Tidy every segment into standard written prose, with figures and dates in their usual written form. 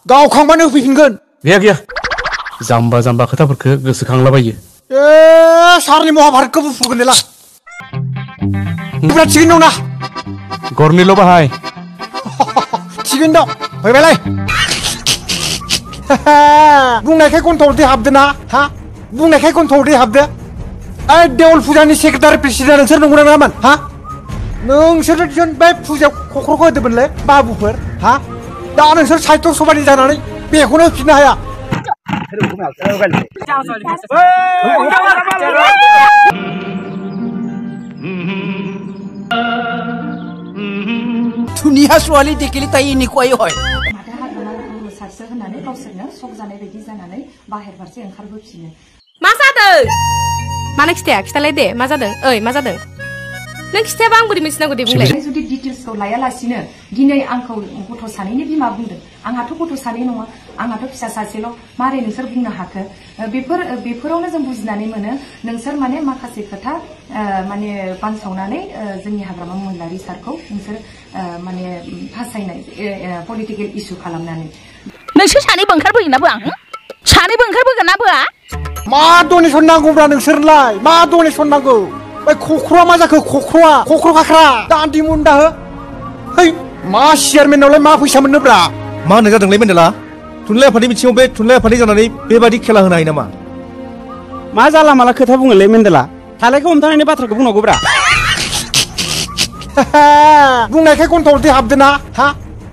गावखांबानो होफैफिनगोन गैया गैया जाम्बा जाम्बा खोथाफोरखौ गोसोखांलाबायो सारनि महाभारतखौ बुफुगोन देला बुरा थिगैनो दंना गरनैल' बाहाय थिगैनो दं फैबायलाय बुंनायखाय गन्थ'आव दै हाबदो ना हा बुंनायखाय गन्थ'आव दै हाबदो देवल फुजानि सेक्रेटारि प्रेसिडेन्ट नोंसोर नंगौना नङामोन हा नोंसोर बे फुजायाव क'क्रखौ होदोंमोनलै बाबुफोर हा दा नोंसोर साहित्य सभानि जानानै बेखौनो होफिननो हाया दुनिया सुवाली टेकेली ताई निकुआई होय माथो हाग्रामा सारसो होननानै गावसोरनो शक जानाय बायदि जानानै बाहेर फारसे ओंखारबोफिनो मा जादों मानो खिथालाय दे मा जादों ओइ मा जादों नों खिथायाबा आं बोरै मिथिनांगौ दे बुंलाय जुदि डिटेल्सखौ लायालासिनो दिनै आंखौ गथ' सानैनि बिमा बुंदों आंहाथ' गथ' सानै नङा आंहाथ' फिसा सासेल' मारै नोंसोर बुंनो हाखो बेफोरावनो जों बुजिनानै मोनो नोंसोर माने माखासे खोथा माने बानसावनानै जोंनि हाग्रामा महिलारि सारखौ नोंसोर माने फासायनाय पलिटिकेल इस्यु खालामनानै नोंसोर सानैबो ओंखारबोयोना बोआ सानैबो ओंखारबोगोन ना बोआ मा डनेसन नांगौब्रा नोंसोरलाय मा डनेसन नांगौ बै क'क्रआ मा जाखो क'क्र खाख्रा दान्थि मुन्दा हो है मा चेयारमेनावलाय मा फैसा मोननोब्रा मा होननाय जादोंलै मेन्देला थुनलाइ आफादनि बिथिङाव बे थुनलाइ आफादनि जानानै बेबादि खेला होनो हायो नामा मा जाला माला खोथा बुङोलै मेन्देला थालायखौ हमथानायनि बाथ्राखौ बुंनांगौब्रा बुंनायखाय गन्थ'आव दै हाबदो ना हा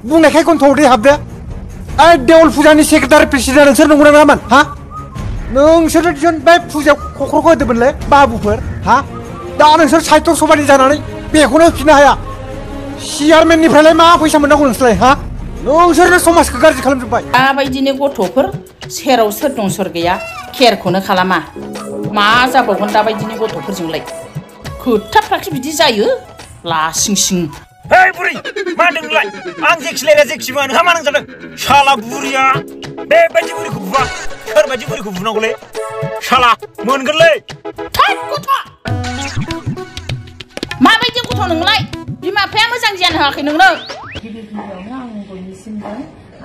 बुंनायखाय गन्थ'आव दै हाबदो देवल फुजानि सेक्रेटारि प्रेसिडेन्ट नोंसोर नंगौना नङामोन हा नोंसोर बे फुजायाव क'क्रखौ होदोंमोनलै बाबुफोर हा दा नोंसोर साहित्य सभानि जानानै बेखौनो होफिननो हाया चेयारमेननिफ्रायलाय मा फैसा मोननांगौ नोंसोरलाय हा नोंसोरनो समाजखौ गाज्रि खालामजोब्बाय दाबायदिनो गथ'फोर सेराव सोर दं सोर गैया केयारखौनो खालामा मा जाबावगोन दाबायदिनि गथ'फोरजोंलाय खोथाफ्राखि बिदि जायो लासिं सिं हे बुरि मा होनदों नोंलाय आं जेखि लायला जेखि मा नोंहा मा नांजादों शाला बुरिया बेबायदि बुरिखौ बुवा सोरबायदि बुरिखौ बुनांगौलै शाला मोनगोनलै थाद गथ' माबायदि गथ' नोंलाय बिमा बिफाया मोजां गियान होआखै नोंनो गिबि गिबियावनो आं बयनिसिमबो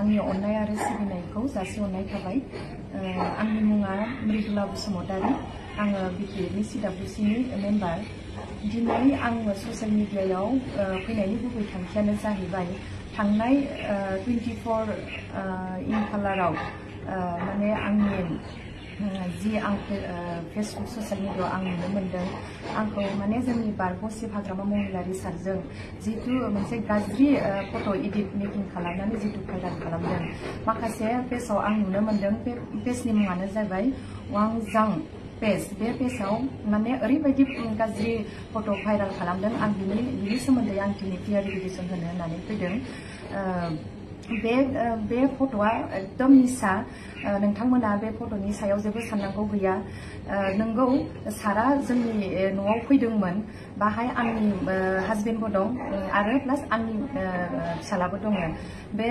आंनि अननाय आरो सिबिनायखौ जासिहरनाय थाबाय आंनि मुङा मृदुला बसुमतारी आङो बिटिएडनि सिडब्लिउसिनि मेम्बार दिनै आङो ससियेल मिडियायाव फैनायनि गुबै थांखियानो जाहैबाय थांनाय 24 खालाराव माने आंनि जि आं फेसबुक ससियेल मिडियायाव आं नुनो मोनदों आंखौ माने जोंनि बारग'सिब हाग्रामा महिलारि सारजों जितु मोनसे गाज्रि फट' एडिट मेकिं खालामनानै जितु भाइराल खालामदों माखासे पेजाव आं नुनो मोनदों बे पेजनि मुङानो जाबाय वांजां पेज बे पेजाव माने ओरैबायदि गाज्रि फट' भाइराल खालामदों आं बिनि सोमोन्दै आं दिनै क्लियारिफिकेसन होनो होननानै फैदों बे फट'आ एकदम निसा नोंथांमोना बे फट'नि सायाव जेबो साननांगौ गैया नोंगौ सारा जोंनि न'आव फैदोंमोन बाहाय आंनि हाजबेन्डबो दं आरो प्लास आंनि फिसालाबो दङ बे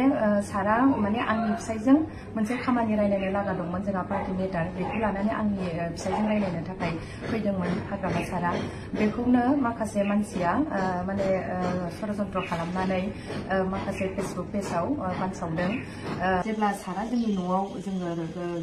सारा माने आंनि फिसाइजों मोनसे खामानि रायलायनो लागा दंमोन जोंहा पार्टि मेटार बेखौ लानानै आंनि फिसाइजों रायलायनो थाखाय फैदोंमोन हाग्रामा सारा बेखौनो माखासे मानसिया माने षड़यन्त्र खालामनानै माखासे फेसबुक पेजाव बानसावदों जेब्ला सारा जोंनि न'आव जोङो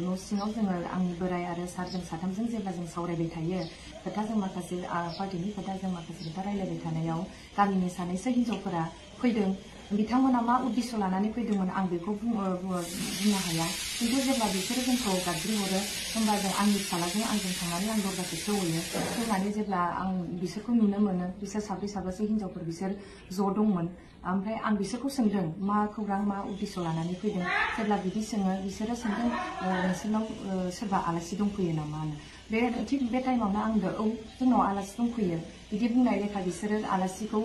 न' सिङाव जोङो आंनि बोराइ आरो सारजों साथामजों जेब्ला जों सावरायबाय थायो खोथा जों माखासे पार्टिनि खोथा जों माखासे खोथा रायलायबाय थानायाव गामिनि सानैसो हिन्जावफोरा फैदों बिथांमोना मा उद्देश्य लानानै फैदोंमोन आं बेखौ बुंनो हाया खिन्थु जेब्ला बिसोरो जोंखौ गाबज्रिहरो होमबा जों आंनि फिसालाजों आंजों थांनानै आं दरजाखौ खेवहैयो खेवनानै जेब्ला आं बिसोरखौ नुनो मोनो बिसोर साब्रैसो हिन्जावफोर बिसोर ज' दंमोन ओमफ्राय आं बिसोरखौ सोंदों मा खौरां मा उद्देश्य लानानै फैदों जेब्ला बिदि सोङो बिसोरो सोंदों नोंसोरनाव सोरबा आलासि दंफैयो नामा थिग बे टाइमावनो आंबो औ जोंनाव आलासि दंफैयो बिदि बुंनाय लेखा बिसोरो आलासिखौ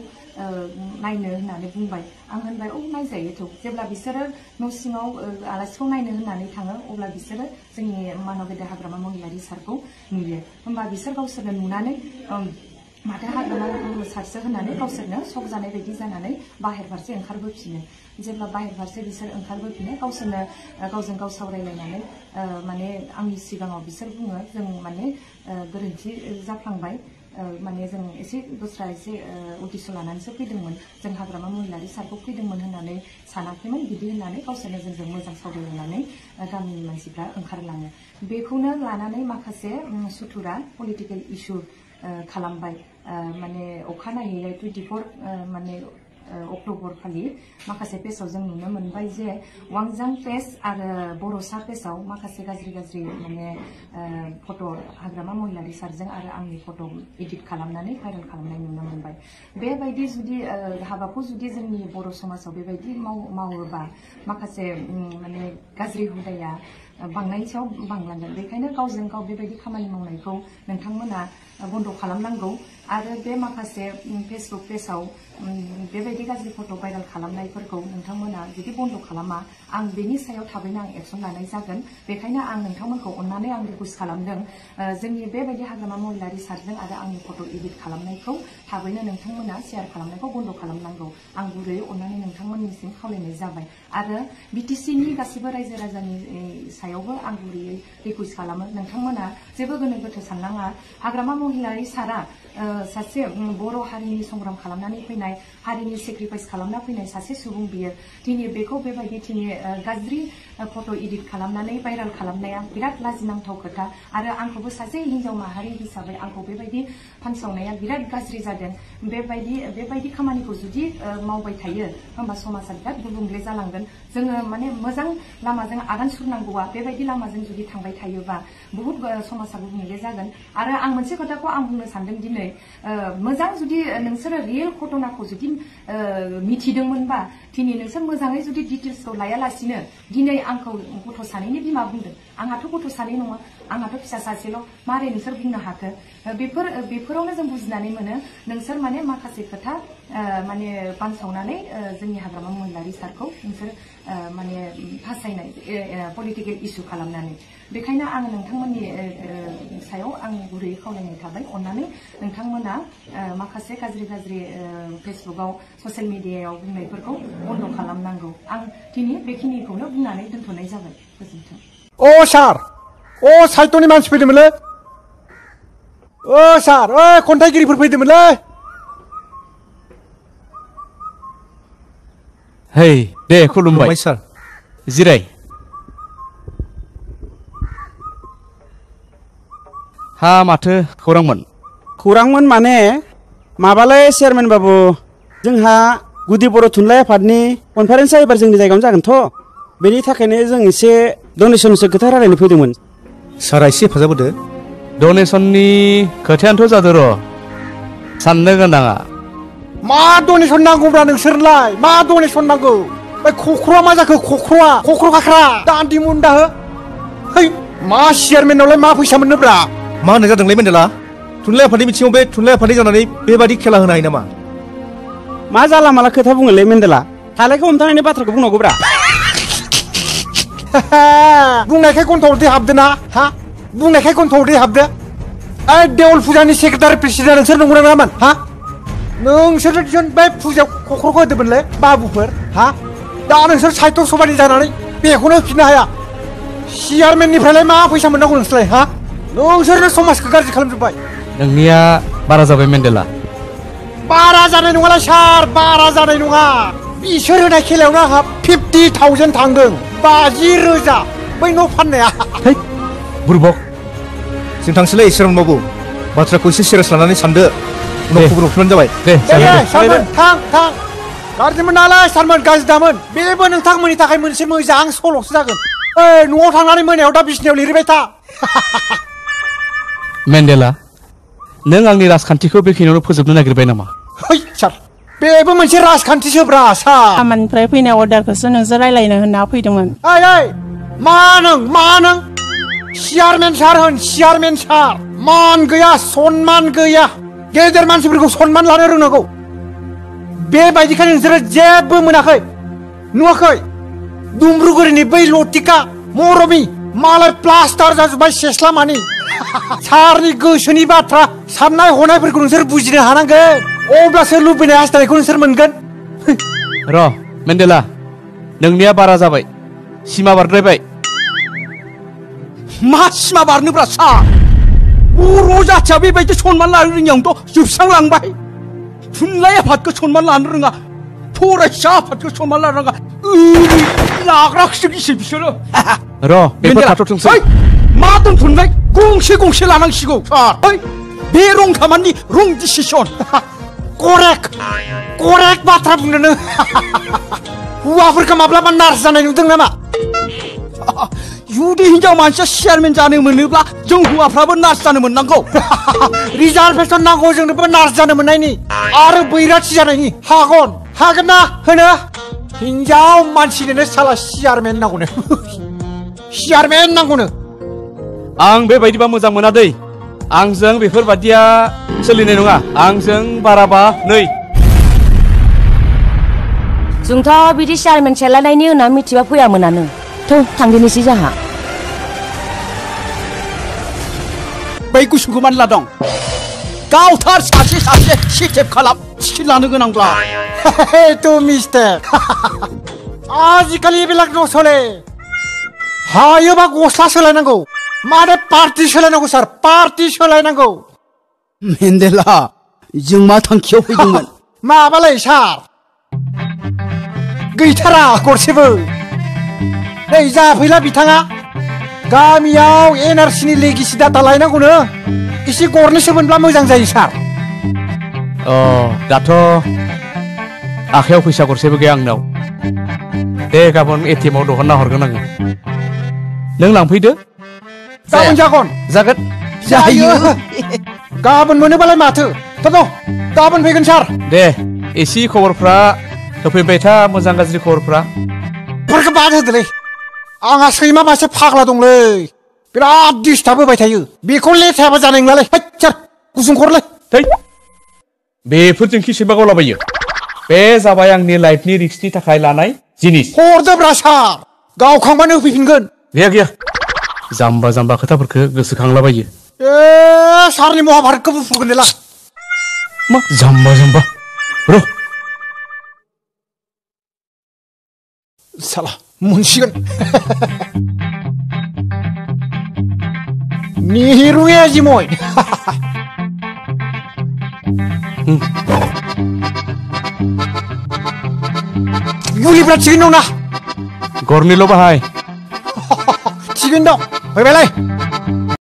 नायनो होननानै बुंबाय आं होनबाय औ नायजायोथ' जेब्ला बिसोरो न' सिङाव आलासिखौ नायनो होननानै थाङो अब्ला बिसोरो जोंनि मानबेदा हाग्रामा महिलारि सारखौ नुयो होमबा बिसोर गावसोरनो नुनानै माथो हाग्रामा सारसो होननानै गावसोरनो शक जानाय बायदि जानानै बाहेर फारसे ओंखारबोफिनो जेब्ला बाहेर फारसे बिसोर ओंखारबोफिनो गावसोरनो गावजों गाव सावरायलायनानै माने आंनि सिगाङाव बिसोर बुङो जों माने गोरोन्थि जाफ्लांबाय माने जों एसे दस्रा एसे उद्देश्य लानानैसो फैदोंमोन जों हाग्रामा महिलारि सारखौ फैदोंमोन होननानै सानाखैमोन बिदि होननानै गावसोरनो जोंजों मोजां सावरायलायनानै गामिनि मानसिफ्रा ओंखारलाङो बेखौनो लानानै माखासे सुथुरा पलिटिकेल इस्यु खालामबाय माने अखानायै 24 माने अक्ट'बर खालि माखासे पेजआव जों नुनो मोनबाय जे वांजां पेज आरो बर'सा पेजआव माखासे गाज्रि माने फट' हाग्रामा महिलारि सारजों आरो आंनि फट' एडिट खालामनानै भाइरेल खालामनाय नुनो मोनबाय बेबायदि जुदि हाबाखौ जुदि जोंनि बर' समाजाव बेबायदि मावोबा माखासे माने गाज्रि हुदाया बांनायनि सायाव बांलांगोन बेखायनो गावजों गाव बेबायदि खामानि मावनायखौ नोंथांमोना बन्द' खालामनांगौ आरो बे माखासे फेसबुक पेजआव बेबायदि गाज्रि फट' भाइरेल खालामनायफोरखौ नोंथांमोना जुदि बन्द' खालामा आं बेनि सायाव थाबैनो आं एक्सन लानाय जागोन बेखायनो आं नोंथांमोनखौ अननानै आं रिकुवेस्ट खालामदों जोंनि बेबायदि हाग्रामा महिलारि सारजों आरो आंनि फट' एडिट खालामनायखौ थाबैनो नोंथांमोना शेयार खालामनायखौ बन्द' खालामनांगौ आं गुरैयै अननानै नोंथांमोननिसिम खावलायनाय जाबाय आरो बिटिसिनि गासिबो रायजो राजानि सायावबो आं गुरैयै रिकुवेस्ट खालामो नोंथांमोना जेबो गोनो गोथो साननाङा हाग्रामा महिलारि सारा सासे बर' हारिनि संग्राम खालामनानै फैनाय हारिनि सेक्रिफाइस खालामना फैनाय सासे सुबुं बियो दिनै बेखौ बेबायदि दिनै गाज्रि फट' एडिट खालामनानै भाइरेल खालामनाया बिराद लाजिनांथाव खोथा आरो आंखौबो सासे हिन्जाव माहारि हिसाबै आंखौ बेबायदि फानसावनाया बिराद गाज्रि जादों बेबायदि खामानिखौ जुदि मावबाय थायो होमबा समाजा बिराद गुबुंले जालांगोन जोङो माने मोजां लामाजों आगान सुरनांगौआ बेबायदि लामाजों जुदि थांबाय थायोबा बहुत समाजा गुबुंले जागोन आरो आं मोनसे खोथाखौ आं बुंनो सानदों दिनै मोजां जुदि नोंसोरो रियेल घटनाखौ जुदि मिथिदोंमोनबा दिनै नोंसोर मोजाङै जुदि डिटेल्सखौ लायालासिनो दिनै आंखौ गथ' सानैनि बिमा बुंदों आंहाथ' गथ' सानै नङा आंहाथ' फिसा सासेल' मारै नोंसोर बुंनो हाखो बेफोरावनो जों बुजिनानै मोनो नोंसोर माने माखासे खोथा माने बानसावनानै जोंनि हाग्रामा महिलारि सारखौ नोंसोर माने फासायनाय पलिटिकेल इस्यु खालामनानै बेखायनो आङो नोंथांमोननि सायाव आं गुरैयै खावलायनाय थाबाय अननानै नोंथांमोना माखासे गाज्रि फेसबुकआव ससियेल मिडियायाव बुंनायफोरखौ बन्द' खालामनांगौ आं दिनै बेखिनिखौनो बुंनानै दोनथ'नाय जाबाय गोजोन्थों सार साहित्यनि मानसि फैदोंमोनलै सार खन्थाइगिरिफोर फैदोंमोनलै हे दे खुलुमबाय सार जिराय हा माथो खौरांमोन माने माबालै चेयारमेन बाबु जोंहा गुदि बर' थुनलाइ आफादनि कनफारेन्सआ एबार जोंनि जायगायावनो जागोनथ' बेनि थाखायनो जों एसे डनेसनसो खोथा रायलायनो फैदोंमोन सारा एसे हेफाजाब होदो डनेसननि खोथायानोथ' जादो र' साननो गोनाङा मा डनेसन नांगौब्रा नोंसोरलाय मा डनेसन नांगौ बे खख्र'आ मा जाखो खख्र' खाख्रा दान्दि मुन्दा हो मा चेयारमेनावलाय मा फैसा मोननोब्रा मा होननाय जादोंलै मेन्देला थुनलाइ आफादनि बिथिङाव बे थुनलाइ आफादनि जानानै बेबादि खेला होनो हायो नामा मा जाला माला खोथा बुङोलै मेन्देला थालायखौ हमथानायनि बाथ्राखौ बुंनांगौब्रा बुंनायखाय गन्थ'आव दै हाबदो ना बुंनायखाय गन्थ'आव दै हाबदो देवल फुजानि सेक्रेटारि प्रेसिडेन्ट नोंसोर नंगौना नङामोन नोंसोर बे फुजायाव क'क्र'खौ होदोंमोनलै बाबुफोर दा नोंसोर साहित्य सभानि जानानै बेखौनो होफिननो हाया चेयारमेननिफ्रायलाय मा फैसा मोननांगौ नोंसोरलाय नोंसोरनो समाजखौ गाज्रि खालामजोब्बाय नोंनिया बारा जाबाय मेन्देला बारा जानाय नङालाय सार बारा जानाय नङा बिसोर होनाय खेलायावनो आंहा 50,000 थांदों 50,000 बै न' फाननाया बुरबक जों थांसैलै चेयारमेन बाबु बाथ्राखौ एसे सिरियास लानानै सानदो उनाव खबर हरफिनबानो जाबाय दे सारमोन थां गाज्रिमोन नालाय सारमोन गाज्रि दामोन बेबो नोंथांमोननि थाखाय मोनसे मोजां सल'सो जागोन न'आव थांनानै मोनायाव दा बिसिनायाव लिरबाय था मेन्देला नों आंनि राजखान्थिखौ बेखिनियावनो फोजोबनो नागिरबाय नामा सार बेबो मोनसे राजखान्थिसोब्रा सार खामानिनिफ्राय फैनाय अर्डारखौसो नोंजों रायलायनो होनना फैदोंमोन मा नों चेयारमेन सार होन चेयारमेन सार मान गैया सनमान गैया गेदेर मानसिफोरखौ सनमान लानो रोंनांगौ बेबायदिखाय नोंसोरो जेबो मोनाखै नुवाखै दुमब्रुगुरिनि बै लटिका मरमि मालाय प्लास्टार जाजोब्बाय सेस्लामानि सारनि गोसोनि बाथ्रा साननाय हनायफोरखौ नोंसोर बुजिनो हानांगोन अब्लासो लुबैनाय हास्थायनायखौ नोंसोर मोनगोन र' मेन्देला नोंनिया बारा जाबाय सिमा बारद्रायबाय मा सिमा बारनोब्रा सार बर' जाथिया बेबायदि सनमान लानो रोङियावनोथ' जोबस्रांलांबाय थुनलाइ आफादखौ सनमान लानो रोङा फरायसा आफादखौ सनमान लानो रोङा ओरै लाग्राखौसो गिसै बिसोरो र' बेफोर थाथ'थोंसै मा दोनथ'नोलाय गंसे गंसे लानांसिगौ सार बे रं खामानि रं डिसिसन करेक्ट बाथ्रा बुंदों नों हौवाफोरखौ माब्लाबा नार्स जानाय नुदों नामा जुदि हिनजाव मानसिया चेयारमेन जानो मोनोब्ला जों हौवाफ्राबो नार्स जानो मोननांगौ रिजार्भेसन नांगौ जोंनोबो नार्स जानो मोननायनि आरो बैराथि जानायनि हागोन ना होनो हिनजाव मानसिनोनो साला चेयारमेन नांगौनो आं बेबायदिबा मोजां मोना दै आंजों बेफोरबादिया सोलिनाय नङा आंजों बाराबा नै जोंथ' बिदि चेयारमेन सेलायनायनि उनाव मिथिबा फैयामोनानो थ' थांदिनोसै जाहा बै गुसुखौ मानला दं गावथार सासे सिटेप खालाम टिकेट लानो गोनांब्ला तो मिस्टेक आजिखालि बेलाक नसले हायोबा गस्ला सोलायनांगौ माने पार्टी सोलायनांगौ सार पार्टी सोलायनांगौ मेन्देला जों मा थांखियाव फैदोंमोन माबालाय सार गैथारा गरसेबो नै जाफैला बिथाङा गामियाव एनआरसिनि लेगिसि डाटा लायनांगौनो एसे गरनैसो मोनब्ला मोजां जायो सार दाथ' आखायाव फैसा गरसेबो गैया आंनाव दे गाबोन एटिएमआव दहनना हरगोन आङो नों लांफैदो गाबोन जागोन जायो गाबोन मोनोबालाय माथो गाबोन फैगोन सार दे एसे खबरफ्रा होफैबाय था मोजां गाज्रि खबरफ्रा फोरखौ बाद होदोलै आंहा सैमा मासे फाग्ला दंलै बिराद डिस्टार्ब होबाय थायो बेखौ लेथायाबा जानाय नंलालै सार गुसुं खरलै थै बेफोरजोंखि सैमा गावलाबायो बे जाबाय आंनि लाइफनि रिक्सनि थाखाय लानाय जिनिस हरदोब्रा सार गावखांबानो होफैफिनगोन गैया जाम्बा खोथाफोरखौ गोसोखांलाबायो सारनि महाभारतखौ बुफुगोन देला मा जाम्बा र' साला मोनसिगोन मिहिरुङे जिमय मुलिफ्रा थिगैनो दंना गरनैल' बाहाय थिगैनो दं फैबायलाय